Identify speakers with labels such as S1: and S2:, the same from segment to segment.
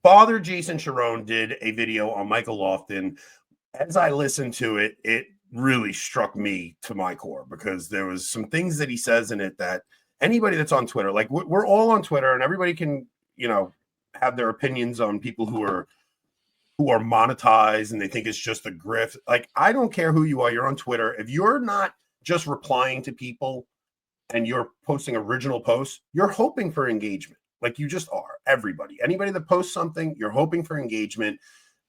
S1: Father Jason Charron did a video on Michael Lofton. As I listened to it, it really struck me to my core because there was some things that he says in it that anybody that's on Twitter, like we're all on Twitter, and everybody can, have their opinions on people who are monetized and they think it's just a grift. Like, I don't care who you are. You're on Twitter. If you're not just replying to people and you're posting original posts, you're hoping for engagement. Like, you just are. Anybody that posts something, you're hoping for engagement,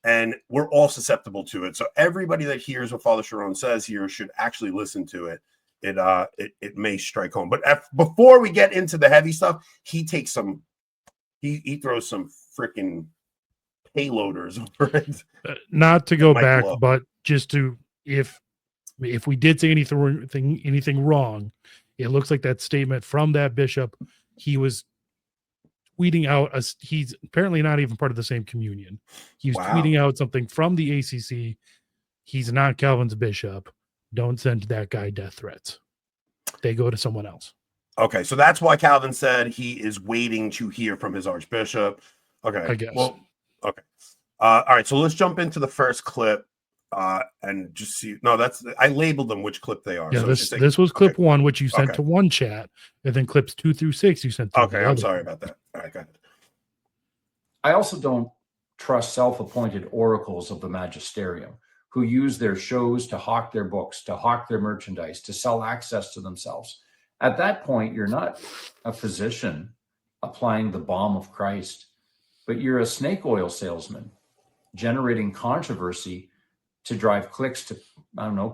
S1: and we're all susceptible to it. So everybody that hears what Father Charron says here should actually listen to it. It may strike home. But before we get into the heavy stuff, he takes some, he throws some freaking payloaders over it.
S2: Not to go back, but just to, if we did say anything wrong, it looks like that statement from that bishop, he was tweeting out, he's apparently not even part of the same communion. He was tweeting out something from the ACC. He's not Calvin's bishop. Don't send that guy death threats. They go to someone else.
S1: Okay, so that's why Calvin said he is waiting to hear from his archbishop. Okay,
S2: I guess.
S1: Well, okay. All right, so let's jump into the first clip and just see. No, I labeled them which clip they are.
S2: Yeah,
S1: so
S2: this was clip 1, which you sent to one chat, and then clips 2 through 6 you sent to
S1: Okay, I'm sorry about that. All right, go ahead.
S3: I also don't trust self-appointed oracles of the magisterium who use their shows to hawk their books, to hawk their merchandise, to sell access to themselves. At that point, you're not a physician applying the balm of Christ, but you're a snake oil salesman generating controversy to drive clicks to,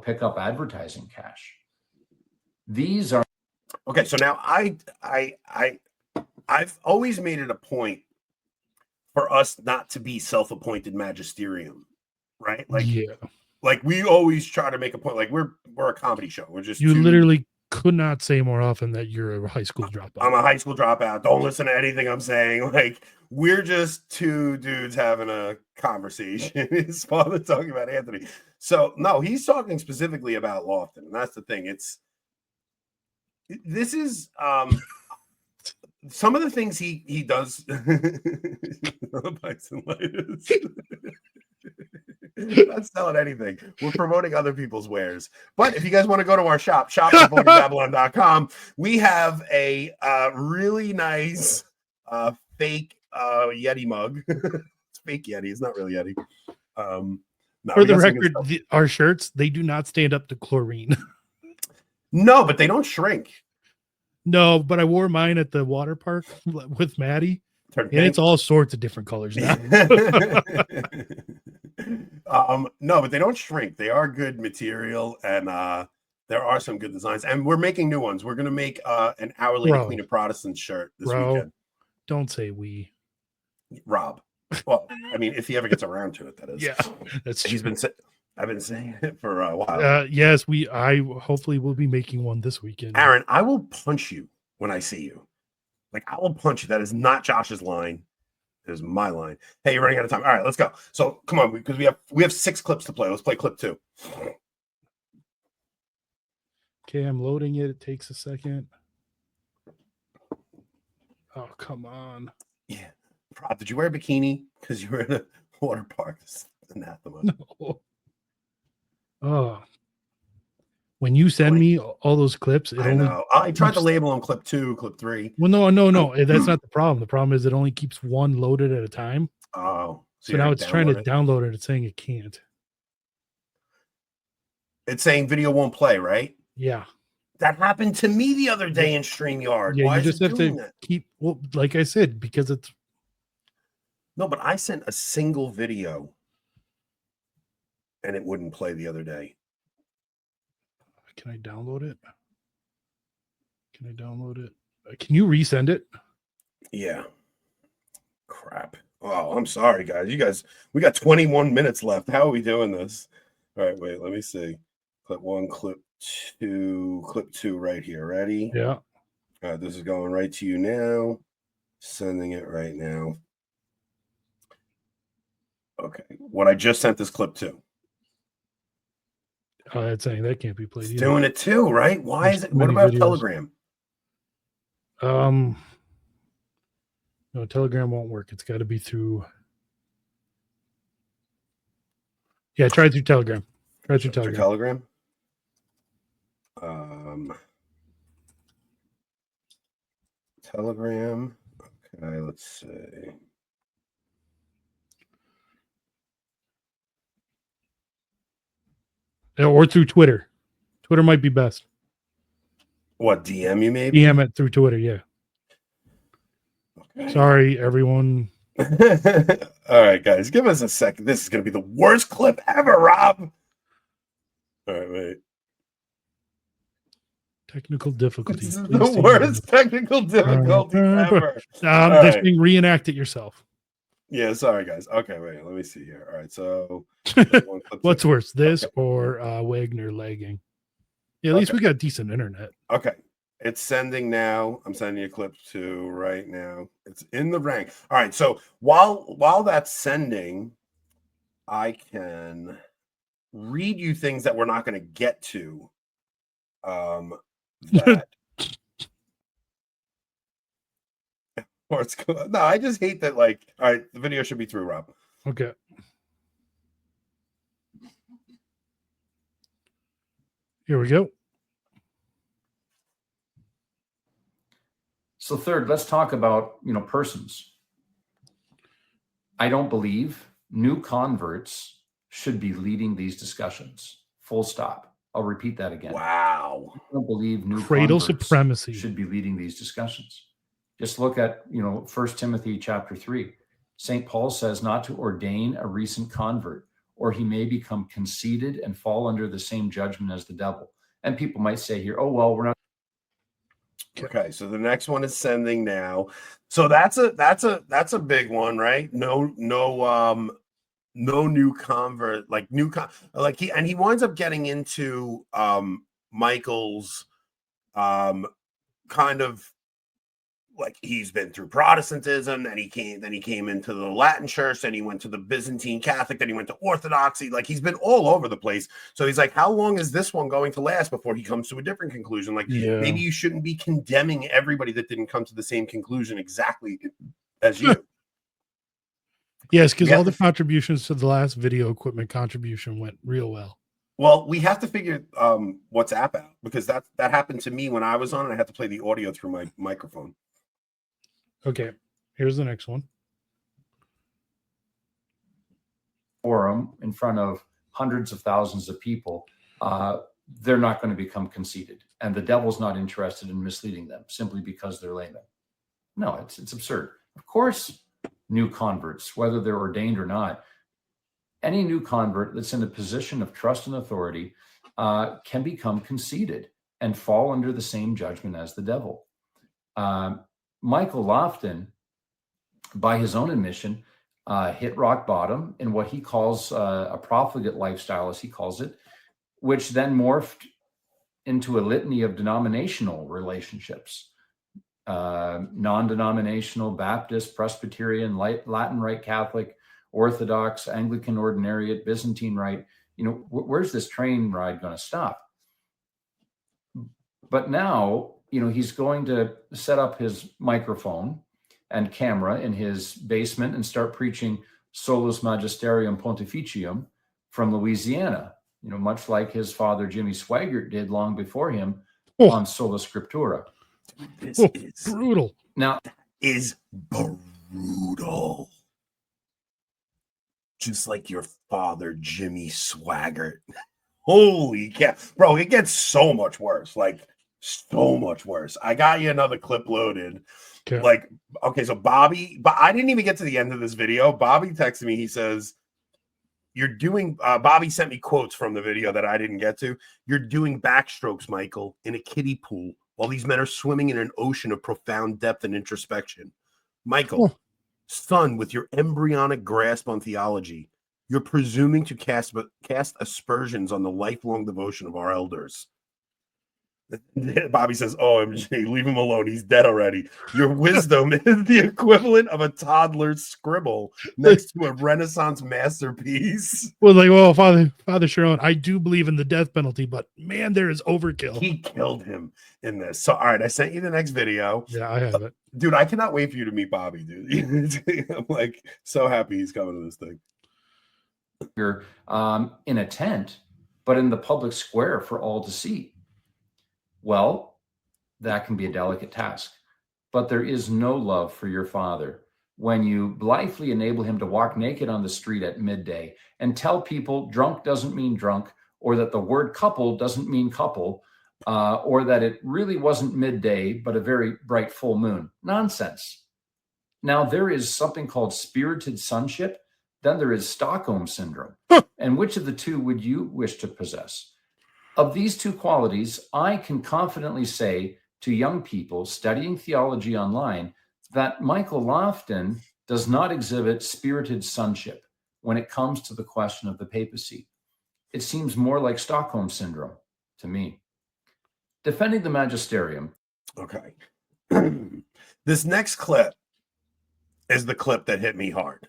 S3: pick up advertising cash. These are...
S1: Okay, so now I've always made it a point for us not to be self-appointed magisterium, right? Like we always try to make a point, like we're a comedy show. We're just
S2: literally could not say more often that you're a high school dropout.
S1: I'm a high school dropout. Don't listen to anything I'm saying. Like, we're just two dudes having a conversation. His father talking about Anthony. So no, he's talking specifically about Lofton, and that's the thing. This is some of the things he does. Not selling anything. We're promoting other people's wares. But if you guys want to go to our shop@babylon.com, we have a really nice fake Yeti mug. It's fake Yeti. It's not really Yeti.
S2: For the record, our shirts, they do not stand up to chlorine.
S1: No, but they don't shrink.
S2: No, but I wore mine at the water park with Maddie. And it's all sorts of different colors now.
S1: No, but they don't shrink. They are good material, and there are some good designs. And we're making new ones. We're going to make an Our Lady Queen of Protestants shirt this weekend.
S2: Don't say we.
S1: Rob. Well, I mean, if he ever gets around to it, that is.
S2: Yeah, that's true.
S1: I've been saying it for a while.
S2: Yes, I hopefully will be making one this weekend.
S1: Aaron, I will punch you when I see you. Like, I will punch you. That is not Josh's line. It is my line. Hey, you're running out of time. All right, let's go. So come on, because we have 6 clips to play. Let's play clip 2.
S2: Okay, I'm loading it. It takes a second. Oh, come on.
S1: Yeah. Rob, did you wear a bikini because you were in a water park? Anathema.
S2: No. Oh. When you send me all those clips,
S1: I tried to label them clip 2, clip 3.
S2: Well, no. That's not the problem. The problem is it only keeps one loaded at a time.
S1: Oh.
S2: So now it's trying to download it. It's saying it can't.
S1: It's saying video won't play, right?
S2: Yeah.
S1: That happened to me the other day in StreamYard.
S2: Yeah,
S1: Why
S2: you just have to keep, well, like I said, because it's...
S1: No, but I sent a single video and it wouldn't play the other day.
S2: Can I download it? Can you resend it?
S1: Yeah. Crap. Oh, I'm sorry, guys. We got 21 minutes left. How are we doing this? All right, wait, let me see. Clip 1, clip 2, clip 2 right here. Ready?
S2: Yeah.
S1: This is going right to you now. Sending it right now. Okay. What I just sent this clip to.
S2: Oh, that's saying that can't be played.
S1: It's doing it too, right? Why is it? What about Telegram?
S2: No, Telegram won't work. It's got to be through Yeah, try through Telegram. Try through
S1: Through
S2: Telegram.
S1: Telegram. Okay, let's see.
S2: Or through Twitter. Twitter might be best.
S1: What, DM you maybe?
S2: DM it through Twitter, yeah.
S1: Okay.
S2: Sorry, everyone.
S1: All right, guys, give us a second. This is going to be the worst clip ever, Rob. All right, wait.
S2: Technical difficulties.
S1: This is the worst technical difficulty ever.
S2: This thing, reenact it yourself.
S1: Yeah, sorry, guys. Okay, wait, let me see here. All right, so
S2: what's worse, this or Wagner lagging? Yeah, at least we got decent internet.
S1: Okay. It's sending now. I'm sending you a clip to right now. It's in the rank. All right. So while that's sending, I can read you things that we're not going to get to. That or it's cool. No, I just hate that. Like, all right, the video should be through, Rob.
S2: Okay. Here we go.
S3: So third, let's talk about, persons. I don't believe new converts should be leading these discussions. Full stop. I'll repeat that again.
S1: Wow.
S3: I don't believe new
S2: cradle
S3: converts
S2: supremacy
S3: should be leading these discussions. Just look at, 1 Timothy chapter 3. St. Paul says not to ordain a recent convert, or he may become conceited and fall under the same judgment as the devil. And people might say here, oh, well, we're not.
S1: Okay, so the next one is sending now. So that's a big one, right? No new convert, he winds up getting into Michael's kind of like he's been through Protestantism, then he came into the Latin church, then he went to the Byzantine Catholic, then he went to Orthodoxy. Like he's been all over the place. So he's like, how long is this one going to last before he comes to a different conclusion? Like maybe you shouldn't be condemning everybody that didn't come to the same conclusion exactly as you.
S2: Yes, because all the contributions to the last video equipment contribution went real well.
S1: Well, we have to figure WhatsApp out, because that happened to me when I was on and I had to play the audio through my microphone.
S2: Okay, here's the next one.
S3: Forum in front of hundreds of thousands of people, they're not going to become conceited. And the devil's not interested in misleading them simply because they're laymen. No, it's absurd. Of course, new converts, whether they're ordained or not, any new convert that's in a position of trust and authority can become conceited and fall under the same judgment as the devil. Michael Lofton, by his own admission, hit rock bottom in what he calls a profligate lifestyle, as he calls it, which then morphed into a litany of denominational relationships. Non-denominational, Baptist, Presbyterian, Latin Rite Catholic, Orthodox, Anglican Ordinariate, Byzantine Rite. Where's this train ride going to stop? But now, he's going to set up his microphone and camera in his basement and start preaching Solus Magisterium Pontificium from Louisiana, much like his father Jimmy Swaggart did long before him on Sola Scriptura.
S1: This is
S2: brutal.
S3: Now,
S1: is brutal. Just like your father, Jimmy Swaggart. Holy cow. Bro, it gets so much worse. Like, so much worse. I got you another clip loaded. Okay. So Bobby, but I didn't even get to the end of this video. Bobby texted me. He says, Bobby sent me quotes from the video that I didn't get to. You're doing backstrokes, Michael, in a kiddie pool while these men are swimming in an ocean of profound depth and introspection. Michael, son, with your embryonic grasp on theology, you're presuming to cast aspersions on the lifelong devotion of our elders. Bobby says, OMG, leave him alone. He's dead already. Your wisdom is the equivalent of a toddler's scribble next to a Renaissance masterpiece.
S2: Well, Father Charron, I do believe in the death penalty, but man, there is overkill.
S1: He killed him in this. So, all right, I sent you the next video.
S2: Yeah, I have it.
S1: Dude, I cannot wait for you to meet Bobby, dude. I'm like so happy he's coming to this thing.
S3: in a tent, but in the public square for all to see. Well, that can be a delicate task, but there is no love for your Father when you blithely enable him to walk naked on the street at midday and tell people drunk doesn't mean drunk, or that the word couple doesn't mean couple, or that it really wasn't midday, but a very bright full moon. Nonsense. Now, there is something called spirited sonship. Then there is Stockholm syndrome. And which of the two would you wish to possess? Of these two qualities, I can confidently say to young people studying theology online that Michael Lofton does not exhibit spirited sonship when it comes to the question of the papacy. It seems more like Stockholm syndrome to me. Defending the magisterium.
S1: Okay. This next clip is the clip that hit me hard.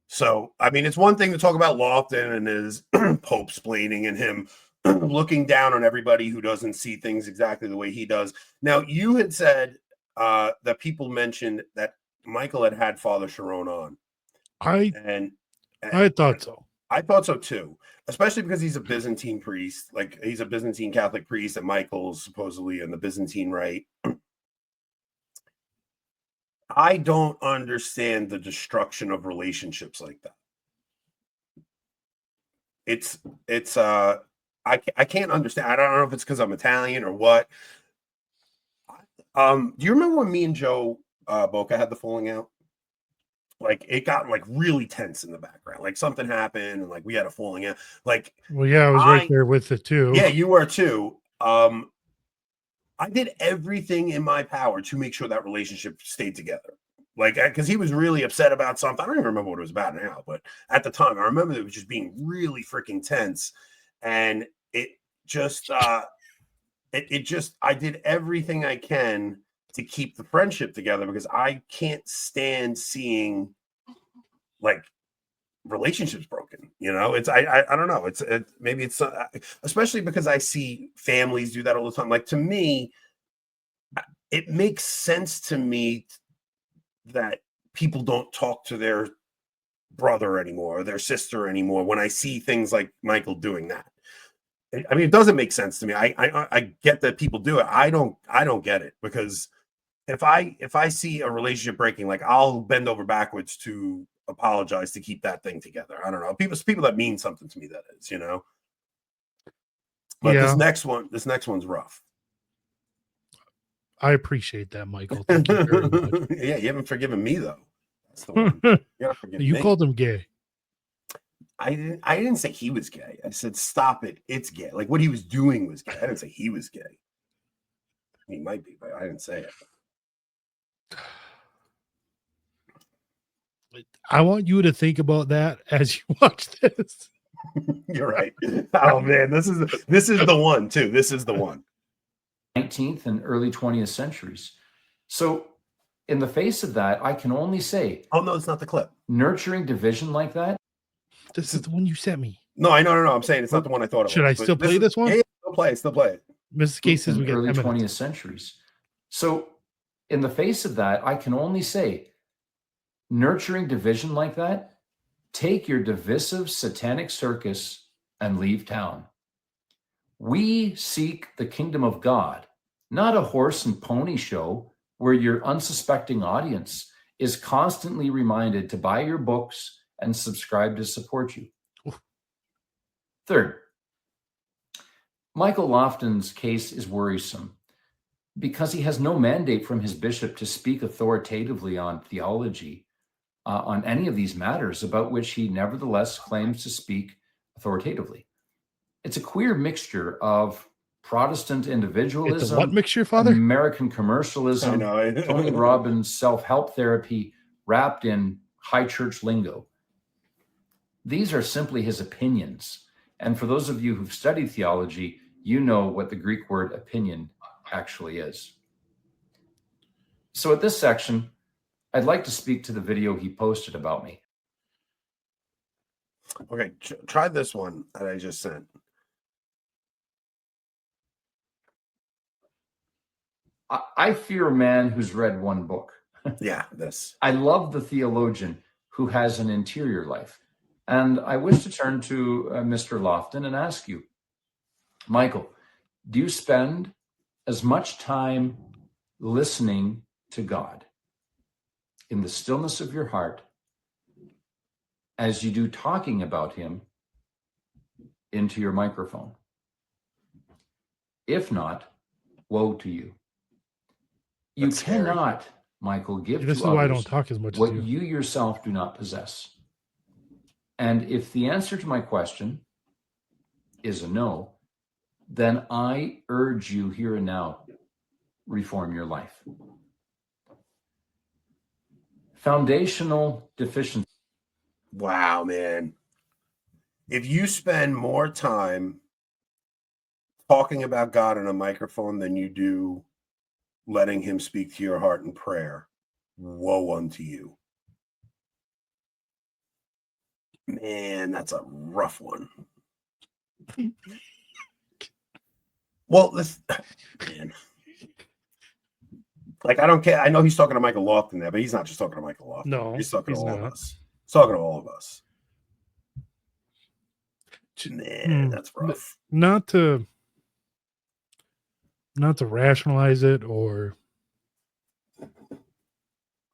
S1: So, I mean, it's one thing to talk about Lofton and his pope-splaining and him looking down on everybody who doesn't see things exactly the way he does. Now, you had said that people mentioned that Michael had Father Charron on.
S2: I thought so.
S1: I thought so too, especially because he's a Byzantine priest. Like, he's a Byzantine Catholic priest, and Michael's supposedly in the Byzantine rite. I don't understand the destruction of relationships like that. I can't understand. I don't know if it's because I'm Italian or what. Do you remember when me and Joe Boca had the falling out? Like, it got like really tense in the background. Like, something happened and like we had a falling out. Like,
S2: well, yeah, I was right there with it too.
S1: Yeah, you were too. I did everything in my power to make sure that relationship stayed together. Like, because he was really upset about something. I don't even remember what it was about now, but at the time, I remember it was just being really freaking tense. And it just, I did everything I can to keep the friendship together because I can't stand seeing like relationships broken. You know, I don't know. Maybe it's especially because I see families do that all the time. Like, to me, it makes sense to me that people don't talk to their brother anymore or their sister anymore when I see things like Michael doing that. I mean, it doesn't make sense to me. I get that people do it. I don't get it, because if I see a relationship breaking, like, I'll bend over backwards to apologize to keep that thing together. I don't know. People that mean something to me, that is, you know. But
S2: yeah.
S1: This next one's rough.
S2: I appreciate that, Michael. Thank you very much.
S1: Yeah, you haven't forgiven me though. That's the one. You
S2: called him gay.
S1: I didn't say he was gay. I said, stop it. It's gay. Like, what he was doing was gay. I didn't say he was gay. He might be, but I didn't say it.
S2: I want you to think about that as you watch this.
S1: You're right. Oh man, this is the one too. This is the one.
S3: 19th and early 20th centuries. So in the face of that, I can only say,
S1: oh no, it's not the clip.
S3: Nurturing division like that.
S2: This is the one you sent me.
S1: No, I know. I'm saying it's not the one I thought it was.
S2: Should I still play this one?
S1: Yeah, still play it.
S2: Mrs. Cases, we get
S3: early 20th centuries. So in the face of that, I can only say, nurturing division like that, take your divisive satanic circus and leave town. We seek the kingdom of God, not a horse and pony show where your unsuspecting audience is constantly reminded to buy your books and subscribe to support you. Third, Michael Lofton's case is worrisome because he has no mandate from his bishop to speak authoritatively on theology, on any of these matters about which he nevertheless claims to speak authoritatively. It's a queer mixture of Protestant individualism,
S2: it's a what mixture, Father?
S3: American commercialism, Tony Robbins' self-help therapy wrapped in high church lingo. These are simply his opinions. And for those of you who've studied theology, you know what the Greek word opinion actually is. So at this section, I'd like to speak to the video he posted about me.
S1: Okay, try this one that I just sent.
S3: I fear a man who's read one book.
S1: Yeah, this.
S3: I love the theologian who has an interior life. And I wish to turn to Mr. Lofton and ask you, Michael, do you spend as much time listening to God in the stillness of your heart as you do talking about him into your microphone? If not, woe to you. You
S1: That's scary.
S3: cannot, Michael, give
S2: This
S3: to
S2: is why I
S3: others
S2: don't talk as much as
S3: what
S2: you.
S3: you yourself do not possess. And if the answer to my question is a no, then I urge you here and now, reform your life. Foundational deficiencies.
S1: Wow, man. If you spend more time talking about God in a microphone than you do letting him speak to your heart in prayer, woe unto you. Man, that's a rough one. Well, this, man. Like, I don't care. I know he's talking to Michael Lofton there, but he's not just talking to Michael Lofton.
S2: No,
S1: he's talking to all
S2: not.
S1: of us. He's talking to all of us. Man, that's rough.
S2: Not to rationalize it or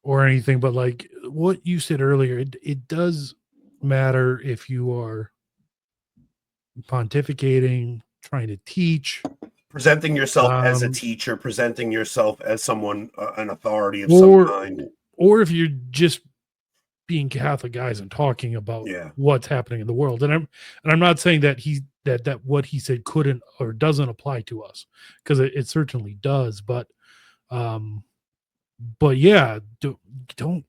S2: anything, but like what you said earlier, it does matter if you are pontificating, trying to teach,
S1: presenting yourself as a teacher, presenting yourself as someone, an authority of
S2: some
S1: kind,
S2: or if you're just being Catholic guys and talking about what's happening in the world. And I'm not saying that that what he said couldn't or doesn't apply to us, because it certainly does. But yeah, don't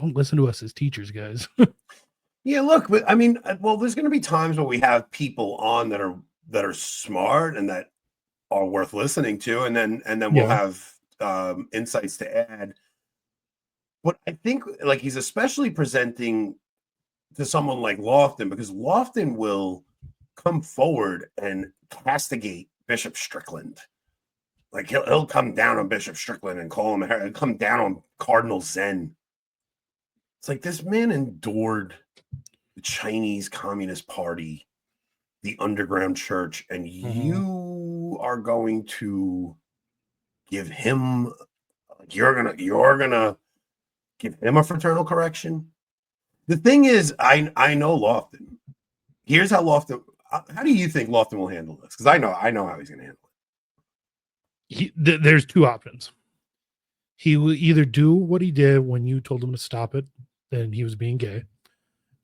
S2: listen to us as teachers, guys.
S1: Yeah, look, but I mean, well, there's going to be times where we have people on that are smart and that are worth listening to, and then we'll have insights to add. But I think like he's especially presenting to someone like Lofton, because Lofton will come forward and castigate Bishop Strickland. Like he'll come down on Bishop Strickland and call him, come down on Cardinal Zen. It's like this man endured the Chinese Communist Party, the underground church, and you are going to give him, you're gonna give him a fraternal correction. The thing is, I know Lofton. Here's how Lofton. How do you think Lofton will handle this? Because I know how he's going to handle
S2: it. There's two options. He will either do what he did when you told him to stop it, then he was being gay,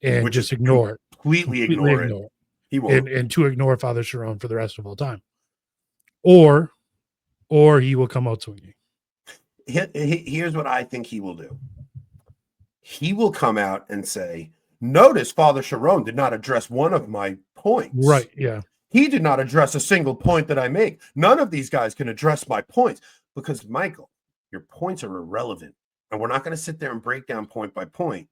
S2: and just ignore it.
S1: Completely ignore it. He won't.
S2: And to ignore Father Charron for the rest of all time. Or he will come out swinging.
S1: Here's what I think he will do. He will come out and say, notice Father Charron did not address one of my points.
S2: Right, yeah.
S1: He did not address a single point that I make. None of these guys can address my points. Because, Michael, your points are irrelevant. And we're not going to sit there and break down point by point.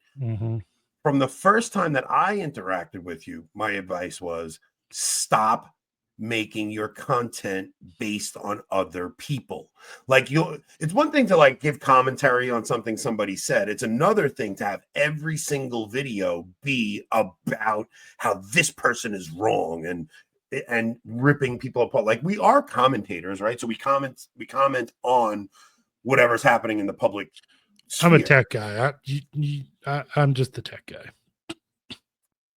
S1: From the first time that I interacted with you, my advice was stop making your content based on other people. Like it's one thing to like give commentary on something somebody said. It's another thing to have every single video be about how this person is wrong and ripping people apart. Like we are commentators, right? So we comment on whatever's happening in the public sphere.
S2: I'm a tech guy. I'm just the tech guy.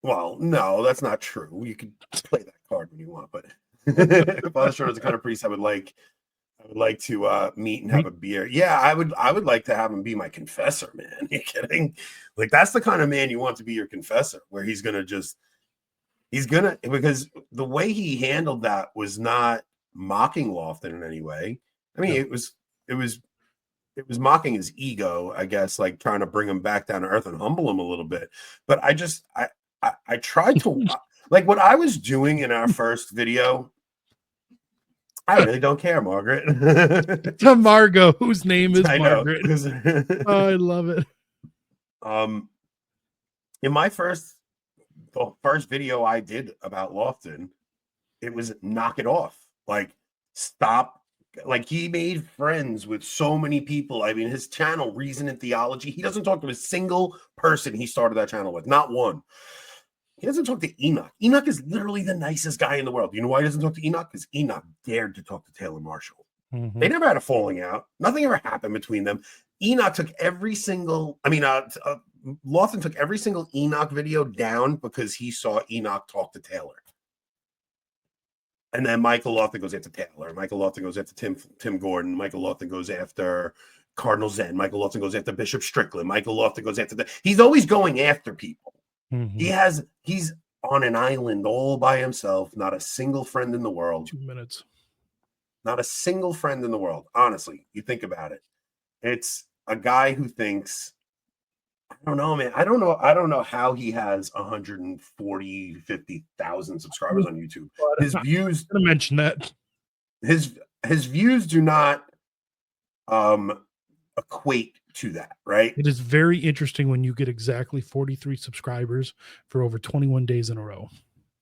S1: Well, no, that's not true. You can play that card when you want, but Father Charron is the kind of priest I would like to meet and have a beer. Yeah, I would like to have him be my confessor, man. Are you kidding? Like that's the kind of man you want to be your confessor, where he's gonna because the way he handled that was not mocking Lofton in any way. I mean, it was mocking his ego, I guess, like trying to bring him back down to earth and humble him a little bit. But I tried to like what I was doing in our first video. I really don't care, Margaret.
S2: To Margot, whose name is Margaret. I love it.
S1: In my first video I did about Lofton, it was knock it off. Like stop Like, he made friends with so many people. I mean, his channel, Reason and Theology, he doesn't talk to a single person he started that channel with, not one. He doesn't talk to Enoch. Enoch is literally the nicest guy in the world. You know why he doesn't talk to Enoch? Because Enoch dared to talk to Taylor Marshall.
S2: Mm-hmm.
S1: They never had a falling out. Nothing ever happened between them. Enoch took every single, Lofton took every single Enoch video down because he saw Enoch talk to Taylor. And then Michael Lofton goes after Taylor. Michael Lofton goes after Tim Gordon. Michael Lofton goes after Cardinal Zen. Michael Lofton goes after Bishop Strickland. Michael Lofton goes after he's always going after people.
S2: Mm-hmm.
S1: He's on an island all by himself, not a single friend in the world.
S2: 2 minutes.
S1: Not a single friend in the world. Honestly, you think about it. It's a guy who thinks, I don't know, man. I don't know how he has 50,000 subscribers on YouTube. His views,
S2: I'm gonna mention that.
S1: His views do not equate to that, right?
S2: It is very interesting when you get exactly 43 subscribers for over 21 days in a row.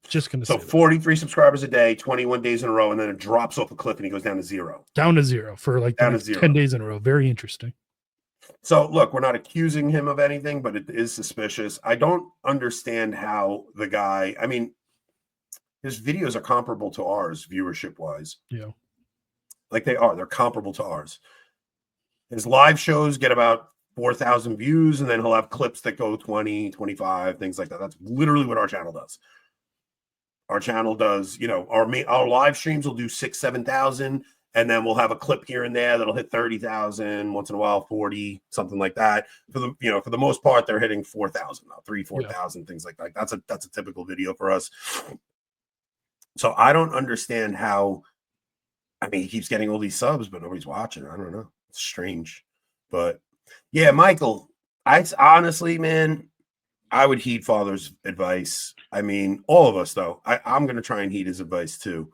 S2: Just gonna say
S1: 43 subscribers a day, 21 days in a row, and then it drops off a cliff and he goes down to zero.
S2: Down to zero for like 10 days in a row. Very interesting.
S1: So look, we're not accusing him of anything, but it is suspicious. I don't understand how the guy, I mean, his videos are comparable to ours viewership wise.
S2: Yeah.
S1: Like they're comparable to ours. His live shows get about 4,000 views, and then he'll have clips that go 20, 25, things like that. That's literally what our channel does. Our channel does, our live streams will do 6,000, 7,000, and then we'll have a clip here and there that'll hit 30,000 once in a while, 40, something like that. For the most part, they're hitting 4,000 now, 4,000, things like that. That's a typical video for us. So I don't understand how. I mean, he keeps getting all these subs, but nobody's watching. I don't know. It's strange, but yeah, Michael. Honestly, man, I would heed Father's advice. I mean, all of us, though. I'm going to try and heed his advice too.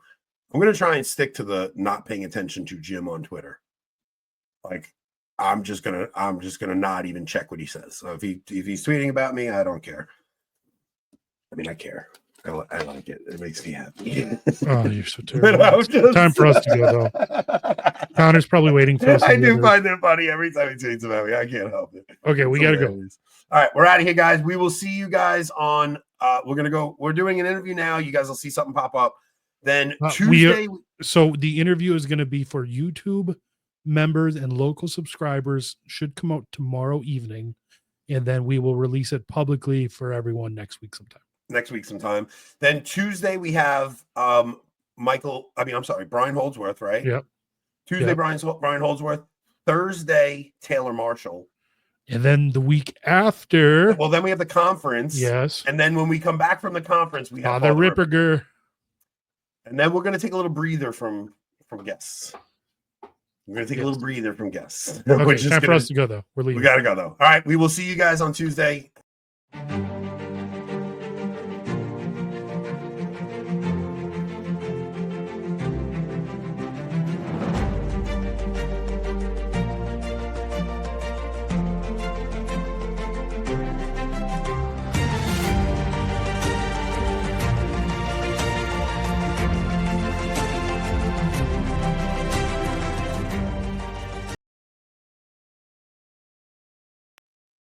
S1: I'm going to try and stick to the not paying attention to Jim on Twitter. Like, I'm just gonna not even check what he says. So if he's tweeting about me, I don't care. I mean, I care. I like it. It makes me happy.
S2: Oh, you're so terrible. Time for us to go, though. Connor's probably waiting for us.
S1: I do find it funny every time he tweets about me. I can't help it.
S2: Okay, we got to go.
S1: All right, we're out of here, guys. We will see you guys on. We're doing an interview now. You guys will see something pop up. Then Tuesday.
S2: So the interview is going to be for YouTube members and local subscribers. Should come out tomorrow evening, and then we will release it publicly for everyone next week sometime.
S1: Then Tuesday we have Brian Holdsworth, right?
S2: Yep.
S1: Tuesday, yep. Brian Holdsworth. Thursday, Taylor Marshall.
S2: And then the week after.
S1: Well, then we have the conference.
S2: Yes.
S1: And then when we come back from the conference, we have
S2: Father Ripperger.
S1: And then we're going to take a little breather from guests. We're going to take a little breather from guests.
S2: Okay, time for us to go, though. We're leaving.
S1: We got to go, though. All right. We will see you guys on Tuesday.